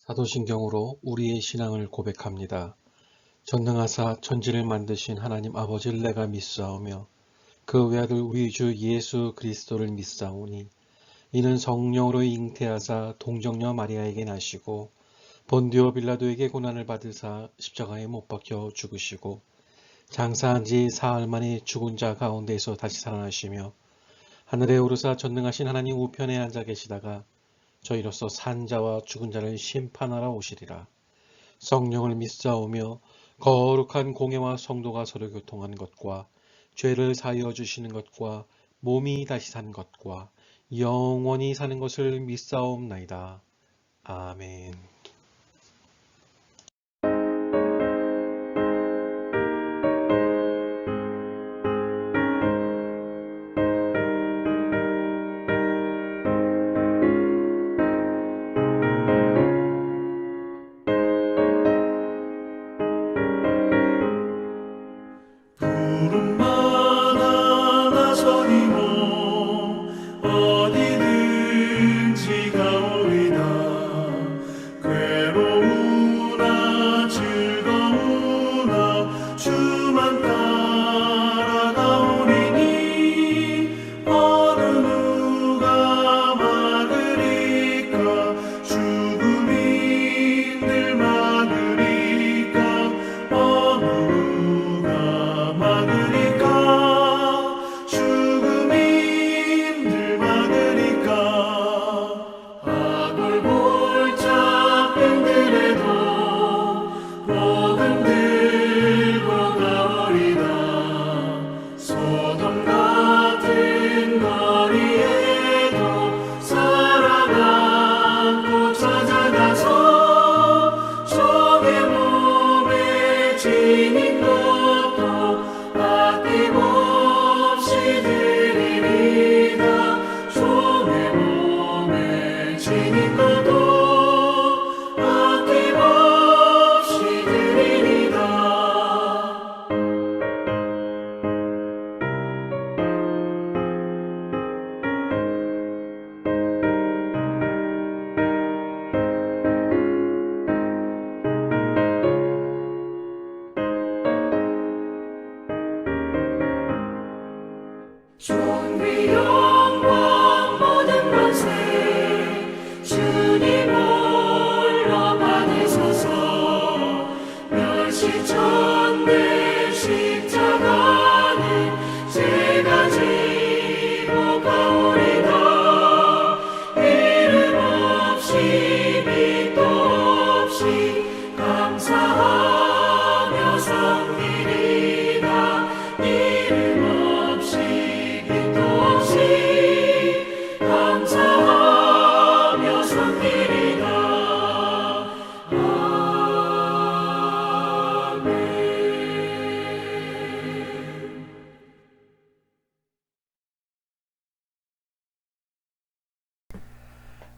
사도신경으로 우리의 신앙을 고백합니다. 전능하사 천지를 만드신 하나님 아버지를 내가 믿사오며 그 외아들 우리 주 예수 그리스도를 믿사오니 이는 성령으로 잉태하사 동정녀 마리아에게 나시고 본디오 빌라도에게 고난을 받으사 십자가에 못 박혀 죽으시고 장사한 지 사흘 만에 죽은 자 가운데에서 다시 살아나시며 하늘에 오르사 전능하신 하나님 우편에 앉아 계시다가 저희로서 산 자와 죽은 자를 심판하러 오시리라. 성령을 믿사오며 거룩한 공예와 성도가 서로 교통하는 것과 죄를 사하여 주시는 것과 몸이 다시 산 것과 영원히 사는 것을 믿사옵나이다. 아멘.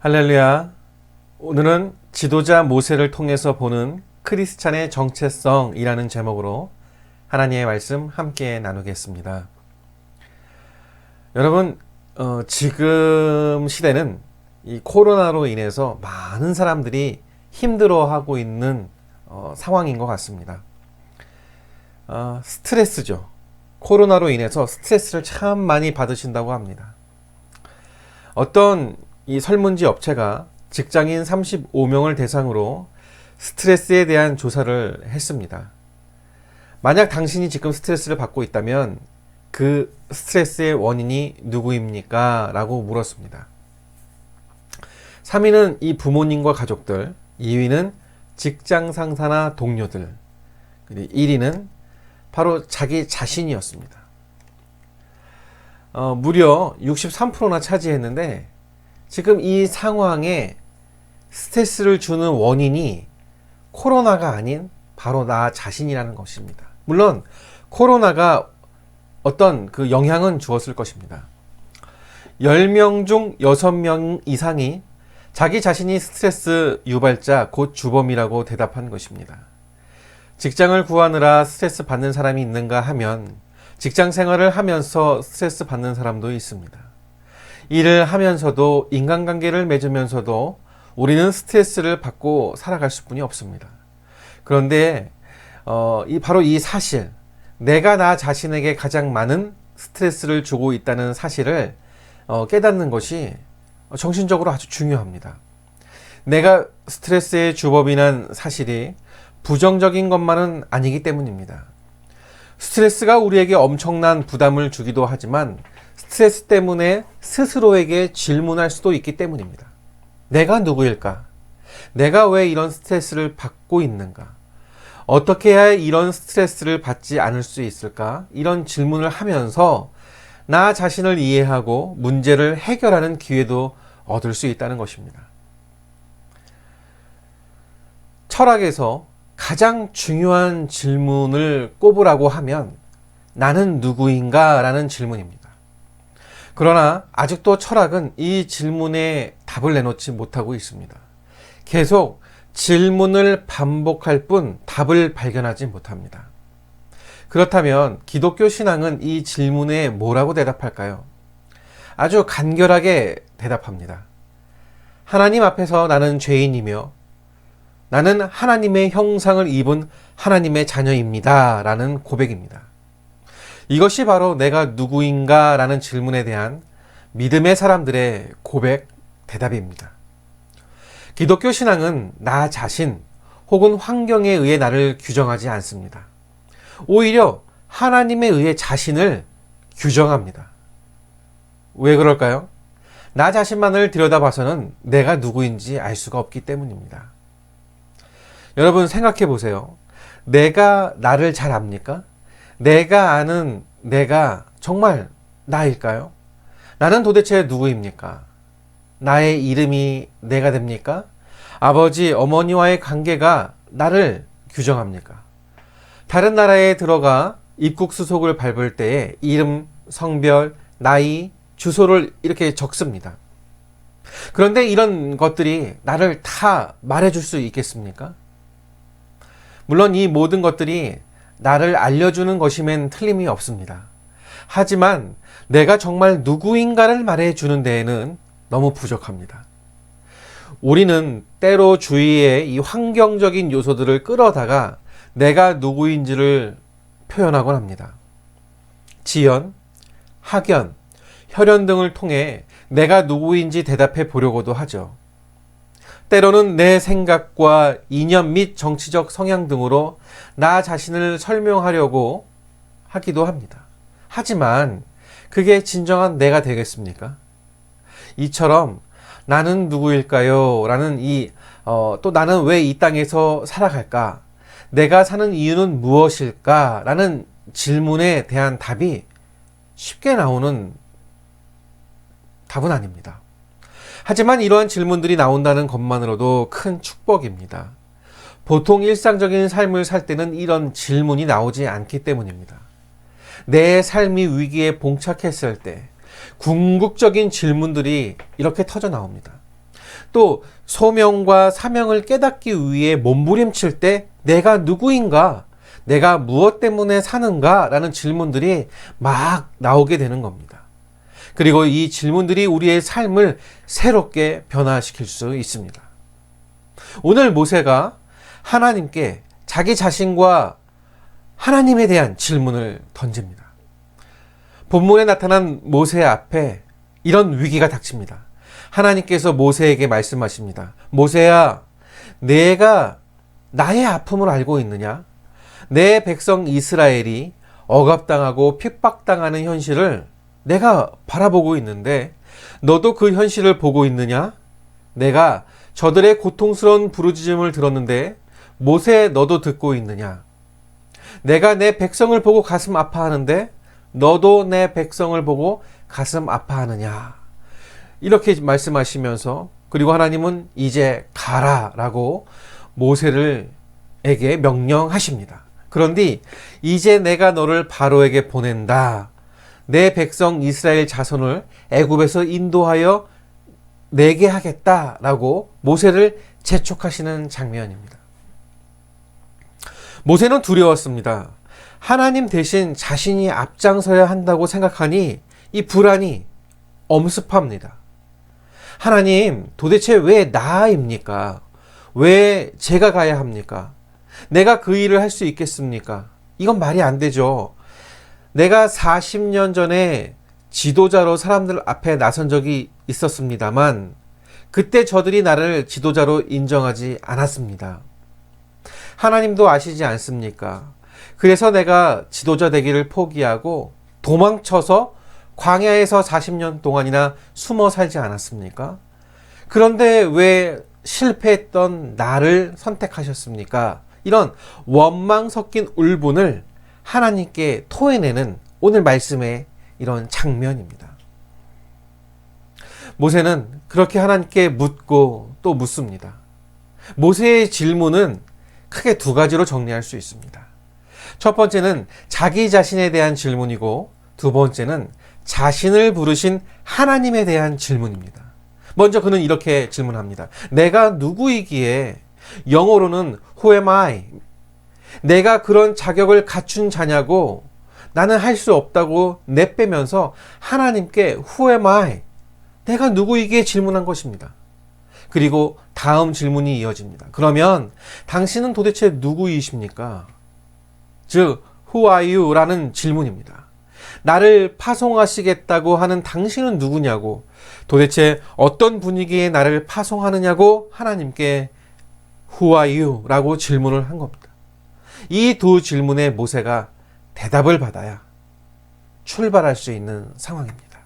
할렐루야. 오늘은 지도자 모세를 통해서 보는 크리스찬의 정체성이라는 제목으로 하나님의 말씀 함께 나누겠습니다. 여러분, 지금 시대는 이 코로나로 인해서 많은 사람들이 힘들어하고 있는 상황인 것 같습니다. 스트레스죠. 코로나로 인해서 스트레스를 참 많이 받으신다고 합니다. 어떤 이 설문지 업체가 직장인 35명을 대상으로 스트레스에 대한 조사를 했습니다. 만약 당신이 지금 스트레스를 받고 있다면 그 스트레스의 원인이 누구입니까? 라고 물었습니다. 3위는 이 부모님과 가족들, 2위는 직장 상사나 동료들, 그리고 1위는 바로 자기 자신이었습니다. 무려 63%나 차지했는데 지금 이 상황에 스트레스를 주는 원인이 코로나가 아닌 바로 나 자신이라는 것입니다. 물론 코로나가 어떤 그 영향은 주었을 것입니다. 10명 중 6명 이상이 자기 자신이 스트레스 유발자 곧 주범이라고 대답한 것입니다. 직장을 구하느라 스트레스 받는 사람이 있는가 하면 직장 생활을 하면서 스트레스 받는 사람도 있습니다. 일을 하면서도 인간관계를 맺으면서도 우리는 스트레스를 받고 살아갈 수뿐이 없습니다. 그런데 바로 이 사실, 내가 나 자신에게 가장 많은 스트레스를 주고 있다는 사실을 깨닫는 것이 정신적으로 아주 중요합니다. 내가 스트레스의 주범이란 사실이 부정적인 것만은 아니기 때문입니다. 스트레스가 우리에게 엄청난 부담을 주기도 하지만 스트레스 때문에 스스로에게 질문할 수도 있기 때문입니다. 내가 누구일까? 내가 왜 이런 스트레스를 받고 있는가? 어떻게 해야 이런 스트레스를 받지 않을 수 있을까? 이런 질문을 하면서 나 자신을 이해하고 문제를 해결하는 기회도 얻을 수 있다는 것입니다. 철학에서 가장 중요한 질문을 꼽으라고 하면 나는 누구인가? 라는 질문입니다. 그러나 아직도 철학은 이 질문에 답을 내놓지 못하고 있습니다. 계속 질문을 반복할 뿐 답을 발견하지 못합니다. 그렇다면 기독교 신앙은 이 질문에 뭐라고 대답할까요? 아주 간결하게 대답합니다. 하나님 앞에서 나는 죄인이며 나는 하나님의 형상을 입은 하나님의 자녀입니다. 라는 고백입니다. 이것이 바로 내가 누구인가? 라는 질문에 대한 믿음의 사람들의 고백, 대답입니다. 기독교 신앙은 나 자신 혹은 환경에 의해 나를 규정하지 않습니다. 오히려 하나님에 의해 자신을 규정합니다. 왜 그럴까요? 나 자신만을 들여다봐서는 내가 누구인지 알 수가 없기 때문입니다. 여러분 생각해 보세요. 내가 나를 잘 압니까? 내가 아는 내가 정말 나일까요? 나는 도대체 누구입니까? 나의 이름이 내가 됩니까? 아버지, 어머니와의 관계가 나를 규정합니까? 다른 나라에 들어가 입국 수속을 밟을 때에 이름, 성별, 나이, 주소를 이렇게 적습니다. 그런데 이런 것들이 나를 다 말해줄 수 있겠습니까? 물론 이 모든 것들이 나를 알려주는 것이면 틀림이 없습니다. 하지만 내가 정말 누구인가를 말해주는 데에는 너무 부족합니다. 우리는 때로 주위의 이 환경적인 요소들을 끌어다가 내가 누구인지를 표현하곤 합니다. 지연, 학연, 혈연 등을 통해 내가 누구인지 대답해 보려고도 하죠. 때로는 내 생각과 이념 및 정치적 성향 등으로 나 자신을 설명하려고 하기도 합니다. 하지만 그게 진정한 내가 되겠습니까? 이처럼 나는 누구일까요? 라는 또 나는 왜 이 땅에서 살아갈까? 내가 사는 이유는 무엇일까? 라는 질문에 대한 답이 쉽게 나오는 답은 아닙니다. 하지만 이러한 질문들이 나온다는 것만으로도 큰 축복입니다. 보통 일상적인 삶을 살 때는 이런 질문이 나오지 않기 때문입니다. 내 삶이 위기에 봉착했을 때 궁극적인 질문들이 이렇게 터져 나옵니다. 또 소명과 사명을 깨닫기 위해 몸부림칠 때 내가 누구인가? 내가 무엇 때문에 사는가? 라는 질문들이 막 나오게 되는 겁니다. 그리고 이 질문들이 우리의 삶을 새롭게 변화시킬 수 있습니다. 오늘 모세가 하나님께 자기 자신과 하나님에 대한 질문을 던집니다. 본문에 나타난 모세 앞에 이런 위기가 닥칩니다. 하나님께서 모세에게 말씀하십니다. 모세야, 내가 나의 아픔을 알고 있느냐? 내 백성 이스라엘이 억압당하고 핍박당하는 현실을 내가 바라보고 있는데 너도 그 현실을 보고 있느냐? 내가 저들의 고통스러운 부르짖음을 들었는데 모세 너도 듣고 있느냐? 내가 내 백성을 보고 가슴 아파하는데 너도 내 백성을 보고 가슴 아파하느냐? 이렇게 말씀하시면서 그리고 하나님은 이제 가라 라고 모세에게 명령하십니다. 그런데 이제 내가 너를 바로에게 보낸다. 내 백성 이스라엘 자손을 애굽에서 인도하여 내게 하겠다라고 모세를 재촉하시는 장면입니다. 모세는 두려웠습니다. 하나님 대신 자신이 앞장서야 한다고 생각하니 이 불안이 엄습합니다. 하나님, 도대체 왜 나입니까? 왜 제가 가야 합니까? 내가 그 일을 할 수 있겠습니까? 이건 말이 안 되죠. 내가 40년 전에 지도자로 사람들 앞에 나선 적이 있었습니다만 그때 저들이 나를 지도자로 인정하지 않았습니다. 하나님도 아시지 않습니까? 그래서 내가 지도자 되기를 포기하고 도망쳐서 광야에서 40년 동안이나 숨어 살지 않았습니까? 그런데 왜 실패했던 나를 선택하셨습니까? 이런 원망 섞인 울분을 하나님께 토해내는 오늘 말씀의 이런 장면입니다. 모세는 그렇게 하나님께 묻고 또 묻습니다. 모세의 질문은 크게 두 가지로 정리할 수 있습니다. 첫 번째는 자기 자신에 대한 질문이고 두 번째는 자신을 부르신 하나님에 대한 질문입니다. 먼저 그는 이렇게 질문합니다. 내가 누구이기에, 영어로는 Who am I? 내가 그런 자격을 갖춘 자냐고, 나는 할 수 없다고 내빼면서 하나님께 Who am I? 내가 누구이기에 질문한 것입니다. 그리고 다음 질문이 이어집니다. 그러면 당신은 도대체 누구이십니까? 즉 Who are you? 라는 질문입니다. 나를 파송하시겠다고 하는 당신은 누구냐고, 도대체 어떤 분위기에 나를 파송하느냐고 하나님께 Who are you? 라고 질문을 한 겁니다. 이 두 질문에 모세가 대답을 받아야 출발할 수 있는 상황입니다.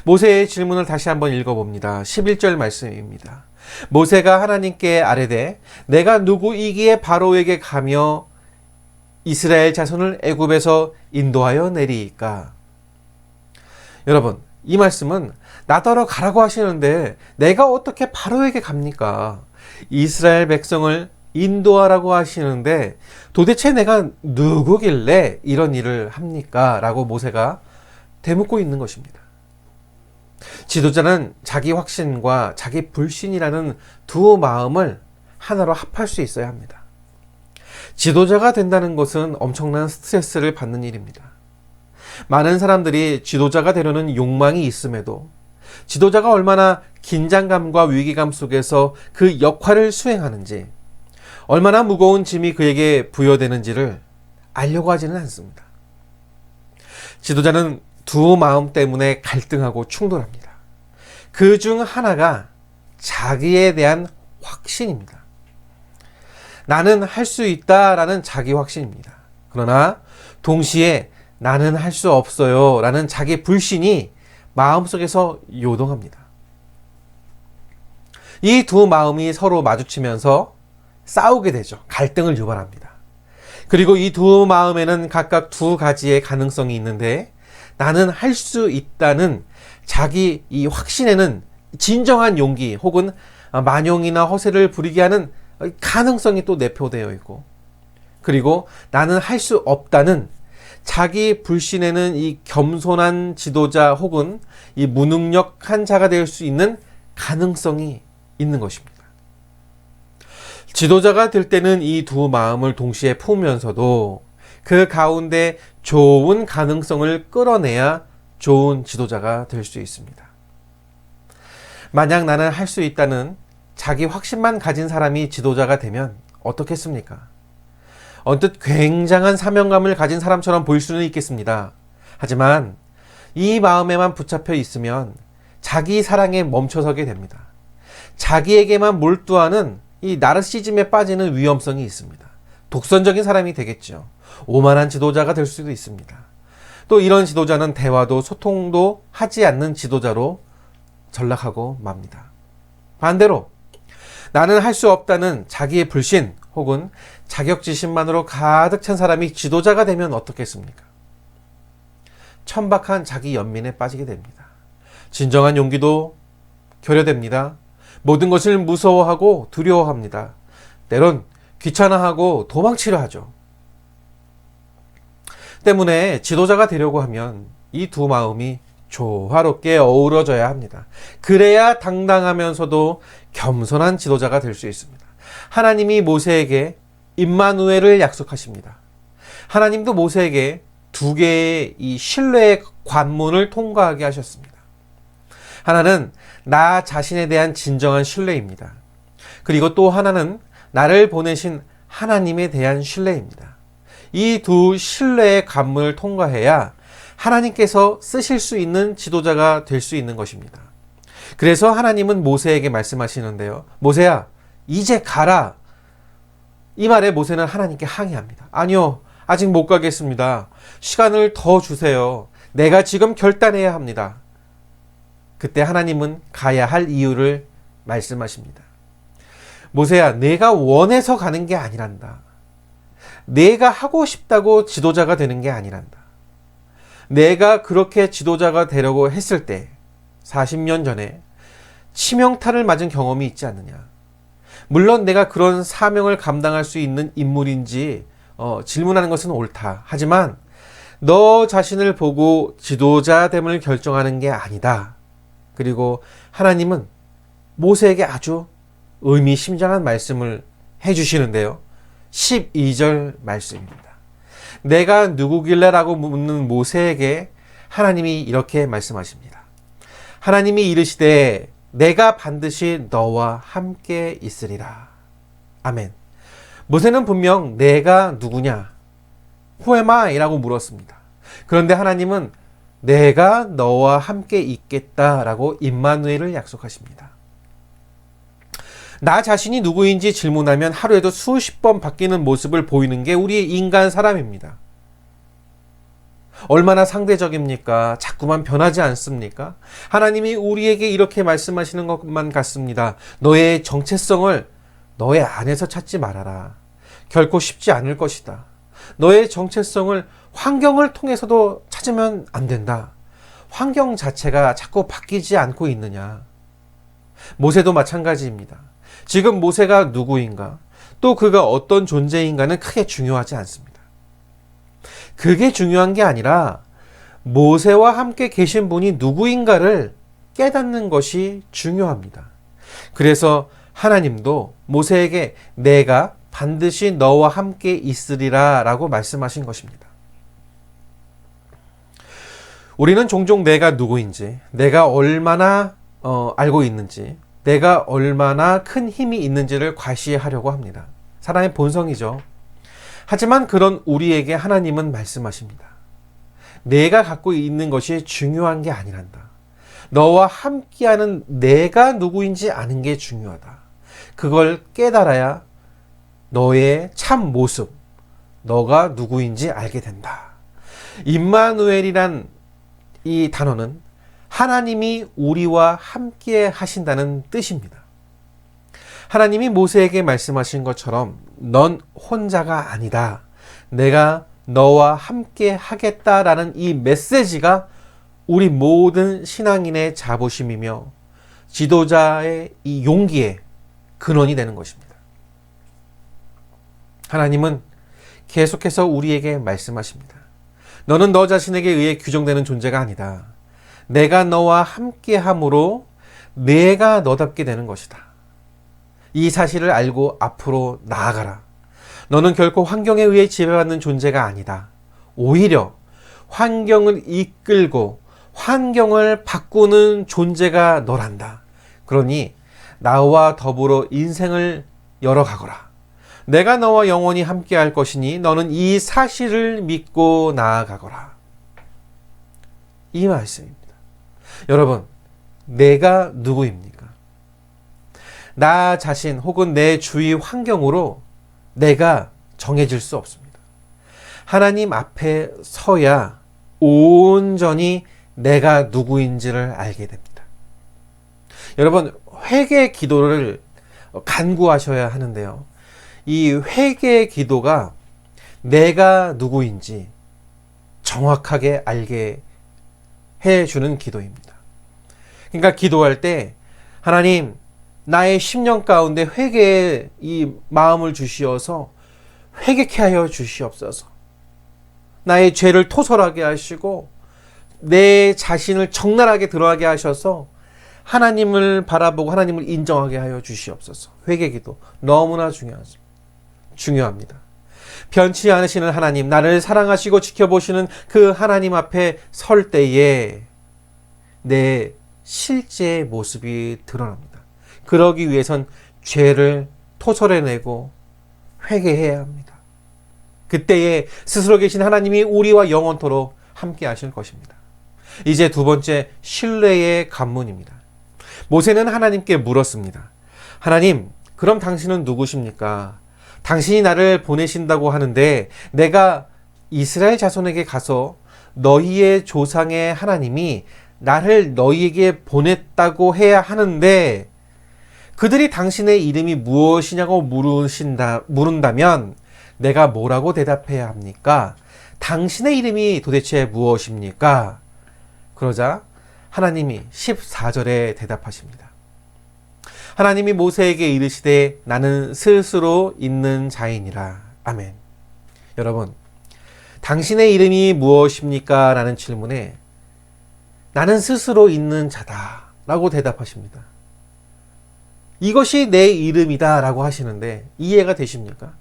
모세의 질문을 다시 한번 읽어봅니다. 11절 말씀입니다. 모세가 하나님께 아뢰되 내가 누구이기에 바로에게 가며 이스라엘 자손을 애굽에서 인도하여 내리이까. 여러분, 이 말씀은 나더러 가라고 하시는데 내가 어떻게 바로에게 갑니까? 이스라엘 백성을 인도하라고 하시는데 도대체 내가 누구길래 이런 일을 합니까? 라고 모세가 되묻고 있는 것입니다. 지도자는 자기 확신과 자기 불신이라는 두 마음을 하나로 합할 수 있어야 합니다. 지도자가 된다는 것은 엄청난 스트레스를 받는 일입니다. 많은 사람들이 지도자가 되려는 욕망이 있음에도 지도자가 얼마나 긴장감과 위기감 속에서 그 역할을 수행하는지, 얼마나 무거운 짐이 그에게 부여되는지를 알려고 하지는 않습니다. 지도자는 두 마음 때문에 갈등하고 충돌합니다. 그 중 하나가 자기에 대한 확신입니다. 나는 할 수 있다라는 자기 확신입니다. 그러나 동시에 나는 할 수 없어요 라는 자기 불신이 마음속에서 요동합니다. 이 두 마음이 서로 마주치면서 싸우게 되죠. 갈등을 유발합니다. 그리고 이 두 마음에는 각각 두 가지의 가능성이 있는데 나는 할 수 있다는 자기 이 확신에는 진정한 용기 혹은 만용이나 허세를 부리게 하는 가능성이 또 내포되어 있고, 그리고 나는 할 수 없다는 자기 불신에는 이 겸손한 지도자 혹은 이 무능력한 자가 될 수 있는 가능성이 있는 것입니다. 지도자가 될 때는 이 두 마음을 동시에 품으면서도 그 가운데 좋은 가능성을 끌어내야 좋은 지도자가 될 수 있습니다. 만약 나는 할 수 있다는 자기 확신만 가진 사람이 지도자가 되면 어떻겠습니까? 언뜻 굉장한 사명감을 가진 사람처럼 보일 수는 있겠습니다. 하지만 이 마음에만 붙잡혀 있으면 자기 사랑에 멈춰서게 됩니다. 자기에게만 몰두하는 이 나르시즘에 빠지는 위험성이 있습니다. 독선적인 사람이 되겠죠. 오만한 지도자가 될 수도 있습니다. 또 이런 지도자는 대화도 소통도 하지 않는 지도자로 전락하고 맙니다. 반대로 나는 할 수 없다는 자기의 불신 혹은 자격지심만으로 가득 찬 사람이 지도자가 되면 어떻겠습니까? 천박한 자기 연민에 빠지게 됩니다. 진정한 용기도 결여됩니다. 모든 것을 무서워하고 두려워합니다. 때론 귀찮아하고 도망치려 하죠. 때문에 지도자가 되려고 하면 이 두 마음이 조화롭게 어우러져야 합니다. 그래야 당당하면서도 겸손한 지도자가 될 수 있습니다. 하나님이 모세에게 임마누엘을 약속하십니다. 하나님도 모세에게 두 개의 이 신뢰의 관문을 통과하게 하셨습니다. 하나는 나 자신에 대한 진정한 신뢰입니다. 그리고 또 하나는 나를 보내신 하나님에 대한 신뢰입니다. 이 두 신뢰의 관문을 통과해야 하나님께서 쓰실 수 있는 지도자가 될 수 있는 것입니다. 그래서 하나님은 모세에게 말씀하시는데요. 모세야, 이제 가라. 이 말에 모세는 하나님께 항의합니다. 아니요, 아직 못 가겠습니다. 시간을 더 주세요. 내가 지금 결단해야 합니다. 그때 하나님은 가야 할 이유를 말씀하십니다. 모세야, 내가 원해서 가는 게 아니란다. 내가 하고 싶다고 지도자가 되는 게 아니란다. 내가 그렇게 지도자가 되려고 했을 때 40년 전에 치명타를 맞은 경험이 있지 않느냐. 물론 내가 그런 사명을 감당할 수 있는 인물인지 질문하는 것은 옳다. 하지만 너 자신을 보고 지도자됨을 결정하는 게 아니다. 그리고 하나님은 모세에게 아주 의미심장한 말씀을 해주시는데요. 12절 말씀입니다. 내가 누구길래? 라고 묻는 모세에게 하나님이 이렇게 말씀하십니다. 하나님이 이르시되 내가 반드시 너와 함께 있으리라. 아멘. 모세는 분명 내가 누구냐? Who am I? 라고 물었습니다. 그런데 하나님은 내가 너와 함께 있겠다라고 임마누엘을 약속하십니다. 나 자신이 누구인지 질문하면 하루에도 수십 번 바뀌는 모습을 보이는 게 우리 인간 사람입니다. 얼마나 상대적입니까? 자꾸만 변하지 않습니까? 하나님이 우리에게 이렇게 말씀하시는 것만 같습니다. 너의 정체성을 너의 안에서 찾지 말아라. 결코 쉽지 않을 것이다. 너의 정체성을 환경을 통해서도 찾으면 안 된다. 환경 자체가 자꾸 바뀌지 않고 있느냐. 모세도 마찬가지입니다. 지금 모세가 누구인가, 또 그가 어떤 존재인가는 크게 중요하지 않습니다. 그게 중요한 게 아니라 모세와 함께 계신 분이 누구인가를 깨닫는 것이 중요합니다. 그래서 하나님도 모세에게 내가 반드시 너와 함께 있으리라 라고 말씀하신 것입니다. 우리는 종종 내가 누구인지, 내가 얼마나 알고 있는지, 내가 얼마나 큰 힘이 있는지를 과시하려고 합니다. 사람의 본성이죠. 하지만 그런 우리에게 하나님은 말씀하십니다. 내가 갖고 있는 것이 중요한 게 아니란다. 너와 함께하는 내가 누구인지 아는 게 중요하다. 그걸 깨달아야 너의 참 모습, 너가 누구인지 알게 된다. 임마누엘이란 이 단어는 하나님이 우리와 함께 하신다는 뜻입니다. 하나님이 모세에게 말씀하신 것처럼 넌 혼자가 아니다. 내가 너와 함께 하겠다라는 이 메시지가 우리 모든 신앙인의 자부심이며 지도자의 이 용기의 근원이 되는 것입니다. 하나님은 계속해서 우리에게 말씀하십니다. 너는 너 자신에게 의해 규정되는 존재가 아니다. 내가 너와 함께함으로 내가 너답게 되는 것이다. 이 사실을 알고 앞으로 나아가라. 너는 결코 환경에 의해 지배받는 존재가 아니다. 오히려 환경을 이끌고 환경을 바꾸는 존재가 너란다. 그러니 나와 더불어 인생을 열어가거라. 내가 너와 영원히 함께할 것이니 너는 이 사실을 믿고 나아가거라. 이 말씀입니다. 여러분, 내가 누구입니까? 나 자신 혹은 내 주위 환경으로 내가 정해질 수 없습니다. 하나님 앞에 서야 온전히 내가 누구인지를 알게 됩니다. 여러분, 회개 기도를 간구하셔야 하는데요. 이 회개 기도가 내가 누구인지 정확하게 알게 해주는 기도입니다. 그러니까 기도할 때 하나님, 나의 10년 가운데 회개의 이 마음을 주시어서 회개케 하여 주시옵소서. 나의 죄를 토설하게 하시고 내 자신을 적나라하게 드러나게 하셔서 하나님을 바라보고 하나님을 인정하게 하여 주시옵소서. 회개기도 너무나 중요합니다. 변치 않으시는 하나님, 나를 사랑하시고 지켜보시는 그 하나님 앞에 설 때에 내 실제의 모습이 드러납니다. 그러기 위해선 죄를 토설해내고 회개해야 합니다. 그때에 스스로 계신 하나님이 우리와 영원토록 함께 하실 것입니다. 이제 두 번째, 신뢰의 관문입니다. 모세는 하나님께 물었습니다. 하나님, 그럼 당신은 누구십니까? 당신이 나를 보내신다고 하는데 내가 이스라엘 자손에게 가서 너희의 조상의 하나님이 나를 너희에게 보냈다고 해야 하는데 그들이 당신의 이름이 무엇이냐고 물은다면 내가 뭐라고 대답해야 합니까? 당신의 이름이 도대체 무엇입니까? 그러자 하나님이 14절에 대답하십니다. 하나님이 모세에게 이르시되 나는 스스로 있는 자이니라. 아멘. 여러분, 당신의 이름이 무엇입니까? 라는 질문에 나는 스스로 있는 자다 라고 대답하십니다. 이것이 내 이름이다 라고 하시는데 이해가 되십니까?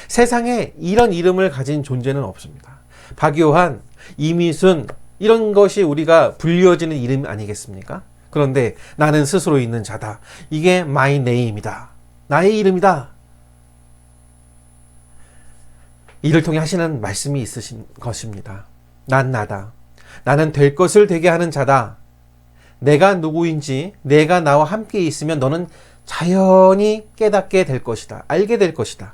세상에 이런 이름을 가진 존재는 없습니다. 박요한, 이미순 이런 것이 우리가 불리워지는 이름 아니겠습니까? 그런데 나는 스스로 있는 자다. 이게 my name이다. 나의 이름이다. 이를 통해 하시는 말씀이 있으신 것입니다. 난 나다. 나는 될 것을 되게 하는 자다. 내가 누구인지 내가 나와 함께 있으면 너는 자연히 깨닫게 될 것이다. 알게 될 것이다.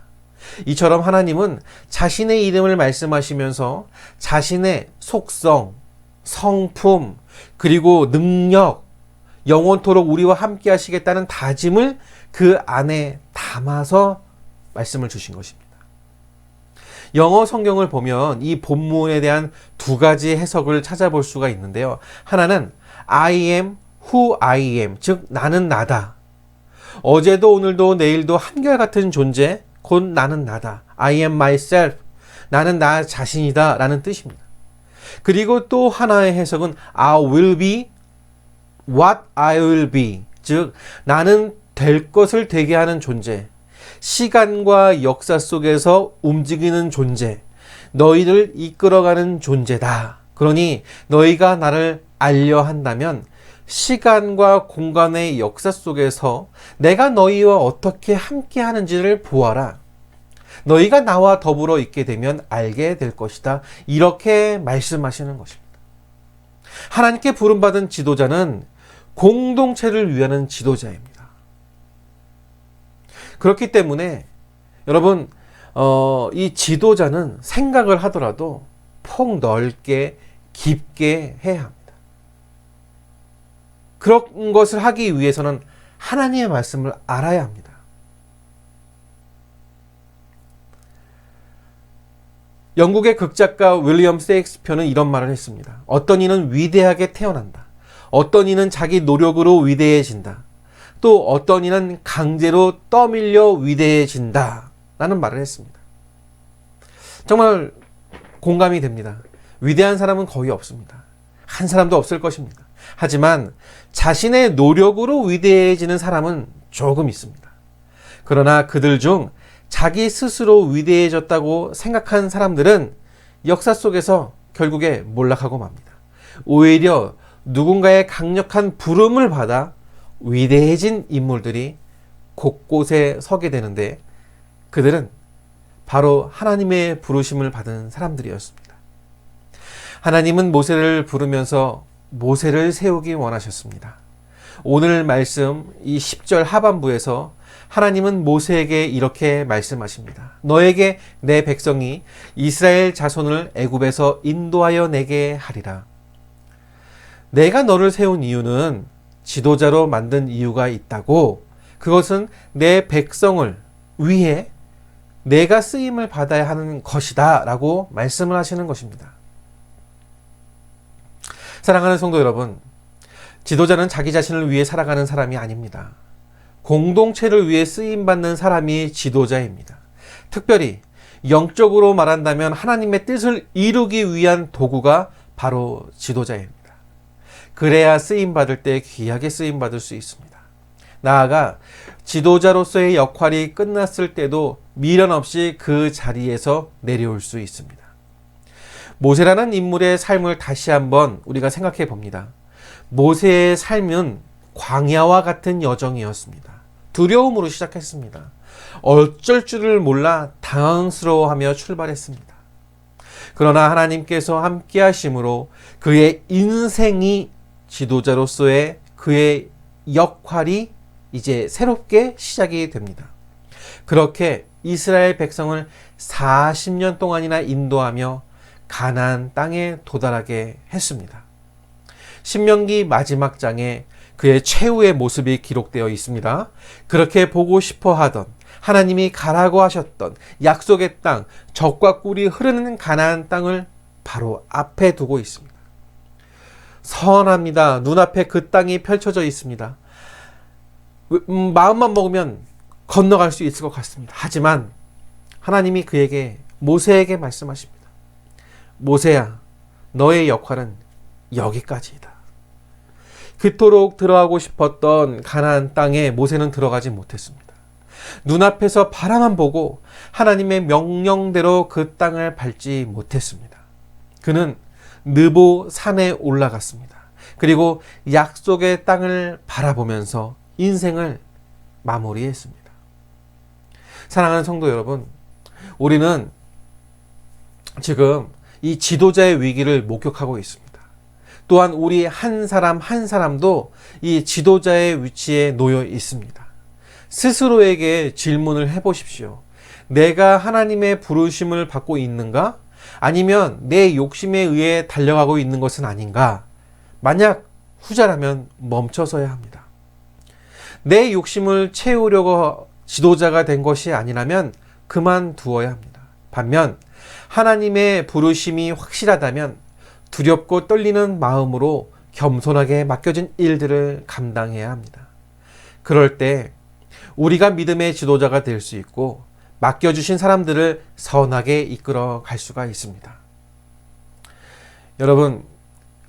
이처럼 하나님은 자신의 이름을 말씀하시면서 자신의 속성, 성품, 그리고 능력, 영원토록 우리와 함께 하시겠다는 다짐을 그 안에 담아서 말씀을 주신 것입니다. 영어 성경을 보면 이 본문에 대한 두 가지 해석을 찾아볼 수가 있는데요. 하나는 I am who I am, 즉 나는 나다. 어제도 오늘도 내일도 한결같은 존재, 곧 나는 나다. I am myself, 나는 나 자신이다 라는 뜻입니다. 그리고 또 하나의 해석은 I will be what I will be, 즉 나는 될 것을 되게 하는 존재, 시간과 역사 속에서 움직이는 존재, 너희를 이끌어가는 존재다. 그러니 너희가 나를 알려 한다면 시간과 공간의 역사 속에서 내가 너희와 어떻게 함께 하는지를 보아라. 너희가 나와 더불어 있게 되면 알게 될 것이다. 이렇게 말씀하시는 것입니다. 하나님께 부름받은 지도자는 공동체를 위하는 지도자입니다. 그렇기 때문에 여러분, 이 지도자는 생각을 하더라도 폭 넓게 깊게 해야 합니다. 그런 것을 하기 위해서는 하나님의 말씀을 알아야 합니다. 영국의 극작가 윌리엄 셰익스피어는 이런 말을 했습니다. 어떤 이는 위대하게 태어난다. 어떤 이는 자기 노력으로 위대해진다. 또 어떤 이는 강제로 떠밀려 위대해진다. 라는 말을 했습니다. 정말 공감이 됩니다. 위대한 사람은 거의 없습니다. 한 사람도 없을 것입니다. 하지만 자신의 노력으로 위대해지는 사람은 조금 있습니다. 그러나 그들 중 자기 스스로 위대해졌다고 생각한 사람들은 역사 속에서 결국에 몰락하고 맙니다. 오히려 누군가의 강력한 부름을 받아 위대해진 인물들이 곳곳에 서게 되는데 그들은 바로 하나님의 부르심을 받은 사람들이었습니다. 하나님은 모세를 부르면서 모세를 세우기 원하셨습니다. 오늘 말씀 이 10절 하반부에서 하나님은 모세에게 이렇게 말씀하십니다. 너에게 내 백성이 이스라엘 자손을 애굽에서 인도하여 내게 하리라. 내가 너를 세운 이유는 지도자로 만든 이유가 있다고, 그것은 내 백성을 위해 내가 쓰임을 받아야 하는 것이다 라고 말씀을 하시는 것입니다. 사랑하는 성도 여러분, 지도자는 자기 자신을 위해 살아가는 사람이 아닙니다. 공동체를 위해 쓰임받는 사람이 지도자입니다. 특별히 영적으로 말한다면 하나님의 뜻을 이루기 위한 도구가 바로 지도자입니다. 그래야 쓰임받을 때 귀하게 쓰임받을 수 있습니다. 나아가 지도자로서의 역할이 끝났을 때도 미련 없이 그 자리에서 내려올 수 있습니다. 모세라는 인물의 삶을 다시 한번 우리가 생각해 봅니다. 모세의 삶은 광야와 같은 여정이었습니다. 두려움으로 시작했습니다. 어쩔 줄을 몰라 당황스러워하며 출발했습니다. 그러나 하나님께서 함께 하심으로 그의 인생이 지도자로서의 그의 역할이 이제 새롭게 시작이 됩니다. 그렇게 이스라엘 백성을 40년 동안이나 인도하며 가나안 땅에 도달하게 했습니다. 신명기 마지막 장에 그의 최후의 모습이 기록되어 있습니다. 그렇게 보고 싶어 하던, 하나님이 가라고 하셨던 약속의 땅, 젖과 꿀이 흐르는 가나안 땅을 바로 앞에 두고 있습니다. 선합니다. 눈앞에 그 땅이 펼쳐져 있습니다. 마음만 먹으면 건너갈 수 있을 것 같습니다. 하지만 하나님이 그에게, 모세에게 말씀하십니다. 모세야, 너의 역할은 여기까지이다. 그토록 들어가고 싶었던 가나안 땅에 모세는 들어가지 못했습니다. 눈앞에서 바라만 보고 하나님의 명령대로 그 땅을 밟지 못했습니다. 그는 느보 산에 올라갔습니다. 그리고 약속의 땅을 바라보면서 인생을 마무리했습니다. 사랑하는 성도 여러분, 우리는 지금 이 지도자의 위기를 목격하고 있습니다. 또한 우리 한 사람 한 사람도 이 지도자의 위치에 놓여 있습니다. 스스로에게 질문을 해보십시오. 내가 하나님의 부르심을 받고 있는가? 아니면 내 욕심에 의해 달려가고 있는 것은 아닌가? 만약 후자라면 멈춰서야 합니다. 내 욕심을 채우려고 지도자가 된 것이 아니라면 그만두어야 합니다. 반면 하나님의 부르심이 확실하다면 두렵고 떨리는 마음으로 겸손하게 맡겨진 일들을 감당해야 합니다. 그럴 때 우리가 믿음의 지도자가 될 수 있고 맡겨주신 사람들을 선하게 이끌어 갈 수가 있습니다. 여러분,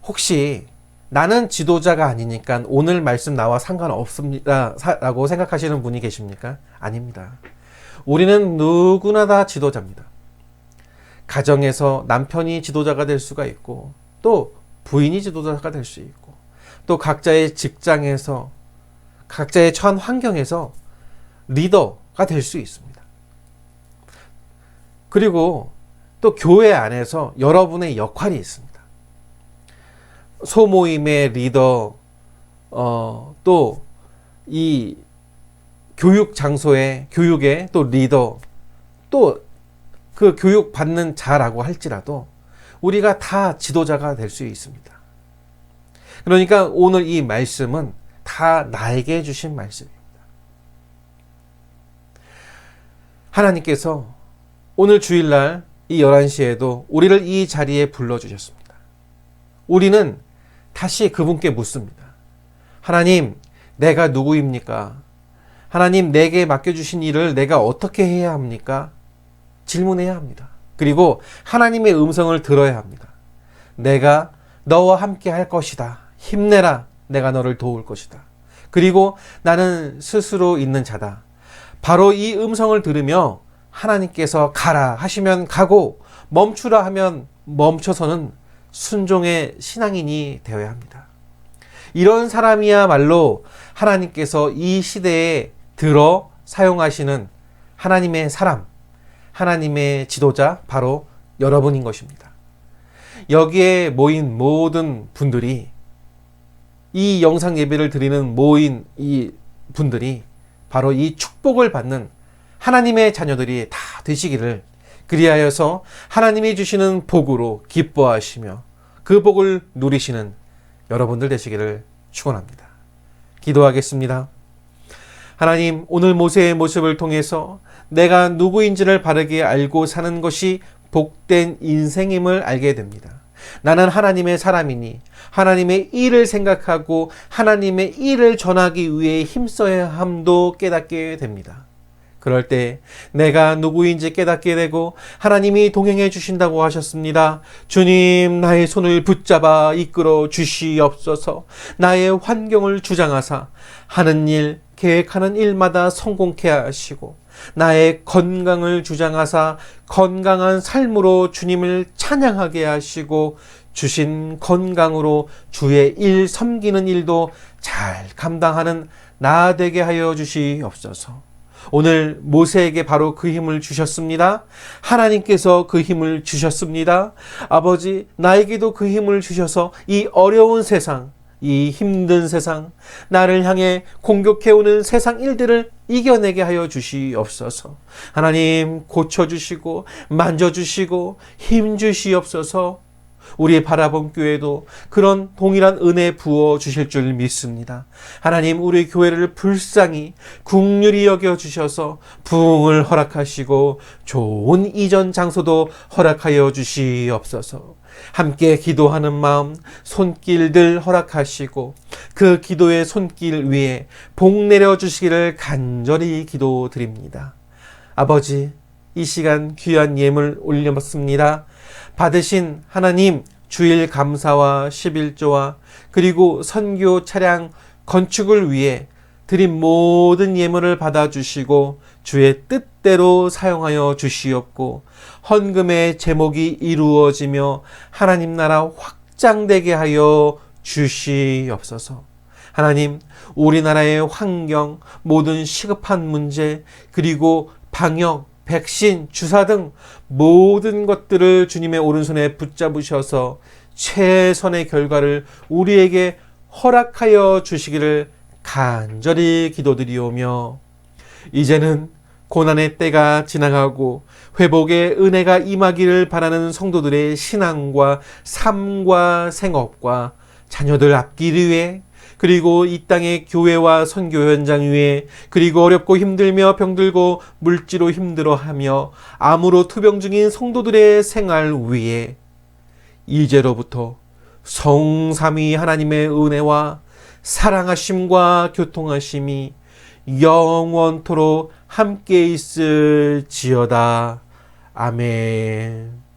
혹시 나는 지도자가 아니니까 오늘 말씀 나와 상관없습니다 라고 생각하시는 분이 계십니까? 아닙니다. 우리는 누구나 다 지도자입니다. 가정에서 남편이 지도자가 될 수가 있고, 또 부인이 지도자가 될 수 있고, 또 각자의 직장에서, 각자의 처한 환경에서 리더가 될 수 있습니다. 그리고 또 교회 안에서 여러분의 역할이 있습니다. 소모임의 리더, 또 이 교육 장소의 교육의 또 리더, 또 그 교육 받는 자라고 할지라도 우리가 다 지도자가 될 수 있습니다. 그러니까 오늘 이 말씀은 다 나에게 주신 말씀입니다. 하나님께서 오늘 주일날 이 11시에도 우리를 이 자리에 불러주셨습니다. 우리는 다시 그분께 묻습니다. 하나님, 내가 누구입니까? 하나님, 내게 맡겨주신 일을 내가 어떻게 해야 합니까? 질문해야 합니다. 그리고 하나님의 음성을 들어야 합니다. 내가 너와 함께 할 것이다. 힘내라. 내가 너를 도울 것이다. 그리고 나는 스스로 있는 자다. 바로 이 음성을 들으며 하나님께서 가라 하시면 가고 멈추라 하면 멈춰서는 순종의 신앙인이 되어야 합니다. 이런 사람이야말로 하나님께서 이 시대에 들어 사용하시는 하나님의 사람, 하나님의 지도자, 바로 여러분인 것입니다. 여기에 모인 모든 분들이, 이 영상 예배를 드리는 모인 이 분들이 바로 이 축복을 받는 하나님의 자녀들이 다 되시기를, 그리하여서 하나님이 주시는 복으로 기뻐하시며 그 복을 누리시는 여러분들 되시기를 축원합니다. 기도하겠습니다. 하나님, 오늘 모세의 모습을 통해서 내가 누구인지를 바르게 알고 사는 것이 복된 인생임을 알게 됩니다. 나는 하나님의 사람이니 하나님의 일을 생각하고 하나님의 일을 전하기 위해 힘써야 함도 깨닫게 됩니다. 그럴 때 내가 누구인지 깨닫게 되고 하나님이 동행해 주신다고 하셨습니다. 주님, 나의 손을 붙잡아 이끌어 주시옵소서. 나의 환경을 주장하사 하는 일, 계획하는 일마다 성공케 하시고 나의 건강을 주장하사 건강한 삶으로 주님을 찬양하게 하시고 주신 건강으로 주의 일 섬기는 일도 잘 감당하는 나 되게 하여 주시옵소서. 오늘 모세에게 바로 그 힘을 주셨습니다. 하나님께서 그 힘을 주셨습니다. 아버지, 나에게도 그 힘을 주셔서 이 어려운 세상, 이 힘든 세상, 나를 향해 공격해오는 세상 일들을 이겨내게 하여 주시옵소서. 하나님, 고쳐주시고 만져주시고 힘주시옵소서. 우리 바라본 교회도 그런 동일한 은혜 부어 주실 줄 믿습니다. 하나님, 우리 교회를 불쌍히 긍휼히 여겨 주셔서 부흥을 허락하시고 좋은 이전 장소도 허락하여 주시옵소서. 함께 기도하는 마음, 손길들 허락하시고 그 기도의 손길 위에 복 내려 주시기를 간절히 기도드립니다. 아버지, 이 시간 귀한 예물 올려봤습니다. 받으신 하나님, 주일 감사와 11조와 그리고 선교 차량 건축을 위해 드린 모든 예물을 받아주시고 주의 뜻대로 사용하여 주시옵고 헌금의 제목이 이루어지며 하나님 나라 확장되게 하여 주시옵소서. 하나님, 우리나라의 환경, 모든 시급한 문제, 그리고 방역, 백신, 주사 등 모든 것들을 주님의 오른손에 붙잡으셔서 최선의 결과를 우리에게 허락하여 주시기를 간절히 기도드리오며, 이제는 고난의 때가 지나가고 회복의 은혜가 임하기를 바라는 성도들의 신앙과 삶과 생업과 자녀들 앞길 위해, 그리고 이 땅의 교회와 선교 현장 위에, 그리고 어렵고 힘들며 병들고 물지로 힘들어하며 암으로 투병 중인 성도들의 생활 위에 이제로부터 성삼위 하나님의 은혜와 사랑하심과 교통하심이 영원토록 함께 있을지어다. 아멘.